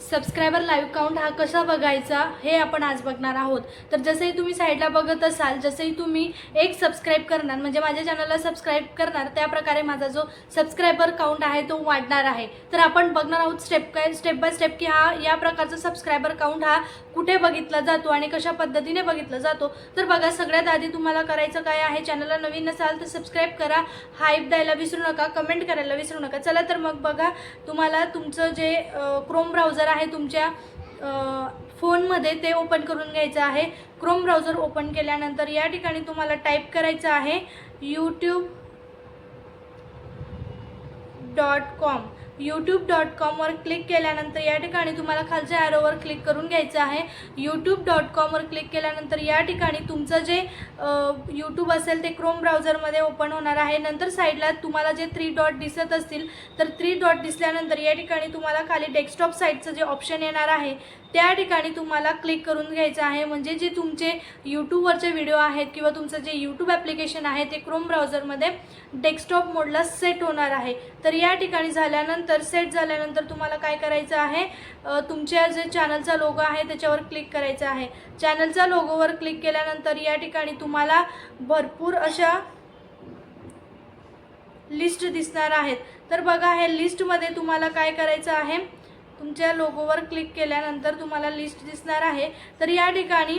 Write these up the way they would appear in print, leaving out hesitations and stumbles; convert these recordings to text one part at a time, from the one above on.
Subscriber live count हा कसा बघायचा हे आपण आज बघणार आहोत। तर जसंही तुम्ही साईडला बघत असाल, जसंही तुम्ही एक सबस्क्राइब करणार म्हणजे माझ्या चॅनलला सबस्क्राइब करणार, त्या प्रकारे माझा जो सबस्क्रायबर काउंट आहे तो वाढणार आहे। तर आपण बघणार आहोत स्टेप बाय स्टेप की हा या प्रकारचा सबस्क्रायबर काउंट हा कुठे बघितला जातो आणि कशा पद्धतीने बघितला जातो। तर बघा, सगळ्यात आधी तुम्हाला करायचं काय आहे, चॅनलला नवीन असाल तर सबस्क्राइब करा, हाईप द्यायला विसरू नका, कमेंट करायला विसरू नका। चला तर मग बघा, तुम्हाला तुमचं जे क्रोम ब्राउझर आहे तुमच्या फोनमध्ये ते ओपन करून घ्यायचं आहे। क्रोम ब्राउझर ओपन केल्यानंतर या ठिकाणी तुम्हाला टाईप करायचं आहे youtube.com। youtube.com वर क्लिक केल्यानंतर या ठिकाणी तुम्हाला खालच्या ॲरोवर क्लिक करून घ्यायचं आहे। youtube.com वर क्लिक केल्यानंतर या ठिकाणी तुमचं जे यूट्यूब असेल ते क्रोम ब्राउझरमध्ये ओपन होणार आहे। नंतर साईडला तुम्हाला जे 3 डॉट दिसत असतील, तर 3 डॉट दिसल्यानंतर या ठिकाणी तुम्हाला खाली डेस्कटॉप साईटचं जे ऑप्शन येणार आहे त्या ठिकाणी तुम्हाला क्लिक करून घ्यायचं आहे। म्हणजे जे तुमचे यूट्यूबवरचे व्हिडिओ आहेत किंवा तुमचं जे यूट्यूब ॲप्लिकेशन आहे ते क्रोम ब्राउझरमध्ये डेस्कटॉप मोडला सेट होणार आहे। तर या ठिकाणी झाल्यानंतर सेट झाल्यानंतर तुम्हाला काय करायचं आहे, तुमच्या जे चॅनलचा लोगो आहे त्याच्यावर क्लिक करायचं आहे। चॅनलचा लोगोवर क्लिक केल्यानंतर या ठिकाणी तुम्हाला भरपूर अशा लिस्ट दिसणार आहेत। तर बघा, हे लिस्टमध्ये तुम्हाला काय करायचं आहे, तुमच्या लोगोवर क्लिक केल्यानंतर तुम्हाला लिस्ट दिसणार आहे। तर या ठिकाणी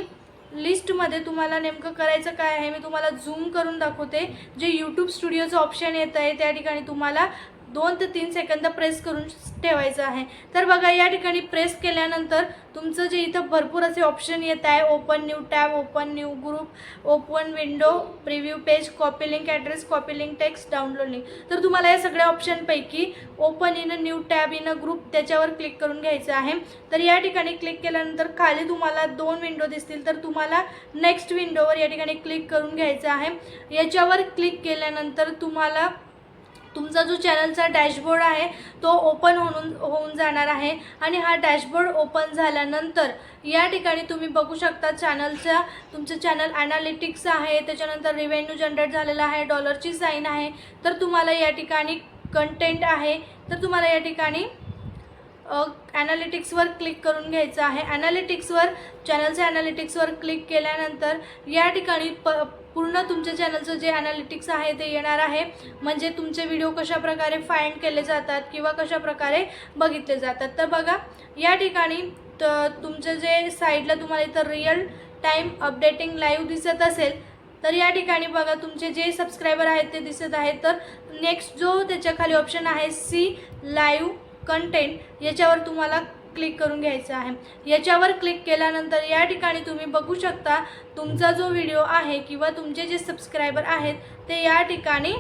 लिस्टमध्ये तुम्हाला नेमकं करायचं काय आहे, मी तुम्हाला झूम करून दाखवते। जे यूट्यूब स्टुडिओचं ऑप्शन येत आहे त्या ठिकाणी तुम्हाला 2 ते 3 सेकंद प्रेस करून ठेवायचं आहे। तर बघा, या ठिकाणी प्रेस केल्यानंतर तुमचं जे इथं भरपूर असे ऑप्शन येत आहे, open new tab, open new group, open window, preview page, copy link address, copy link text, download link. तर तुम्हाला या सगळ्या ऑप्शनपैकी open in a new tab in a group त्याच्यावर क्लिक करून घ्यायचं आहे। तर या ठिकाणी क्लिक केल्यानंतर खाली तुम्हाला 2 विंडो दिसतील, तर तुम्हाला नेक्स्ट विंडोवर या ठिकाणी क्लिक करून घ्यायचं आहे। याच्यावर क्लिक केल्यानंतर तुम्हाला तुमचा जो चॅनलचा डॅशबोर्ड आहे तो ओपन होऊन जाणार आहे। आणि हा डॅशबोर्ड ओपन झाल्यानंतर या ठिकाणी तुम्ही बघू शकता तुमचं चॅनल ॲनालिटिक्स आहे, त्याच्यानंतर रिव्हेन्यू जनरेट झालेला आहे, डॉलरची साईन आहे। तर तुम्हाला या ठिकाणी कंटेंट आहे, तर तुम्हाला या ठिकाणी ॲनालिटिक्सवर क्लिक करून घ्यायचं आहे। चॅनलच्या ॲनालिटिक्सवर क्लिक केल्यानंतर या ठिकाणी पूर्ण तुमच्या चॅनलचं जे ॲनालिटिक्स आहे ते येणार आहे। म्हणजे तुमचे व्हिडिओ कशा प्रकारे फाइंड केले जातात किंवा कशा प्रकारे बघितले जातात। तर बघा, या ठिकाणी तुमचं जे साईडला तुम्हाला इथं रिअल टाईम अपडेटिंग लाईव्ह दिसत असेल, तर या ठिकाणी बघा तुमचे जे सबस्क्रायबर आहेत ते दिसत आहेत। तर नेक्स्ट जो त्याच्या खाली ऑप्शन आहे सी लाईव्ह कंटेंट, याच्यावर तुम्हाला क्लिक करून घ्यायचं आहे। याच्यावर क्लिक केल्यानंतर या ठिकाणी तुम्ही बघू शकता तुमचा जो व्हिडिओ आहे किंवा तुमचे जे सबस्क्रायबर आहेत ते या ठिकाणी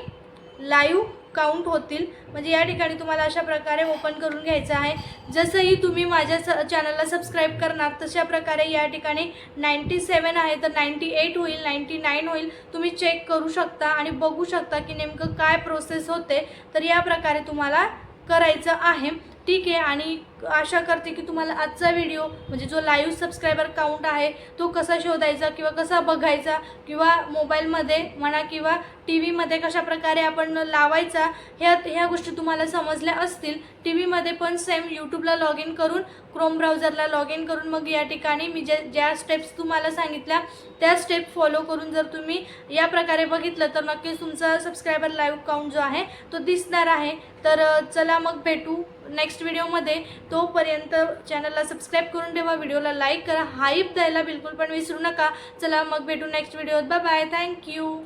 लाईव्ह काउंट होतील। म्हणजे या ठिकाणी तुम्हाला अशा प्रकारे ओपन करून घ्यायचं आहे। जसंही तुम्ही माझ्या चॅनलला सबस्क्राईब करणार तशा प्रकारे या ठिकाणी 97 आहे तर 98 होईल, 99 होईल। तुम्ही चेक करू शकता आणि बघू शकता की नेमकं काय प्रोसेस होते। तर या प्रकारे तुम्हाला करायचं आहे, ठीक आहे। आणि आशा करते की तुम्हाला आजचा व्हिडिओ म्हणजे जो लाईव्ह सबस्क्रायबर काउंट आहे तो कसा शोधायचा किंवा कसा बघायचा किंवा मोबाईलमध्ये म्हणा किंवा टी व्हीमध्ये कशा प्रकारे आपण लावायचा ह्या गोष्टी तुम्हाला समजल्या असतील। टी व्हीमध्ये पण सेम यूट्यूबला लॉग इन करून, क्रोम ब्राउझरला लॉग इन करून मग या ठिकाणी मी ज्या स्टेप्स तुम्हाला सांगितल्या त्या स्टेप फॉलो करून जर तुम्ही या प्रकारे बघितलं तर नक्कीच तुमचा सबस्क्रायबर लाईव्ह काउंट जो आहे तो दिसणार आहे। तर चला मग भेटू नेक्स्ट व्हिडिओमध्ये। तोपर्यंत चॅनलला सबस्क्राईब करून ठेवा, व्हिडिओला लाईक करा, हाईप द्यायला बिलकुल पण विसरू नका। चला मग भेटू नेक्स्ट व्हिडिओत, बाय बाय, थँक्यू।